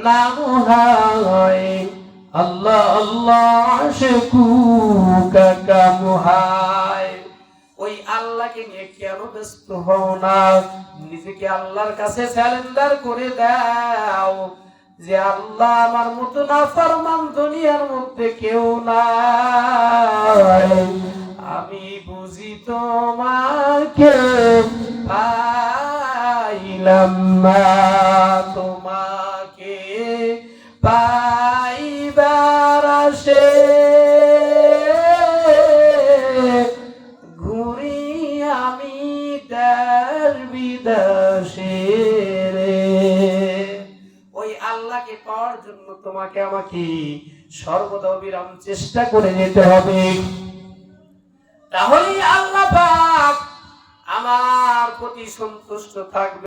নাম হায় আল্লাহ আল্লাহ আশিকু কাকা মুহায়। ওই আল্লাহকে নিয়ে কেন ব্যস্ত হও না? নিজেকে আল্লাহর কাছে সারেন্ডার করে দাও যে আল্লাহ আমার মতো নাফরমান দুনিয়ার মধ্যে কেউ নাই। আমি বুঝি তোমাকে পাইলাম না, তোমাকে পাইবার আশে ঘুরি আমি তার বিদেশে রে। ওই আল্লাহকে পাওয়ার জন্য তোমাকে আমাকে সর্বদা অবিরাম চেষ্টা করে যেতে হবে, তাহলেই আল্লাহ পাক আমার প্রতি সন্তুষ্ট থাকবে।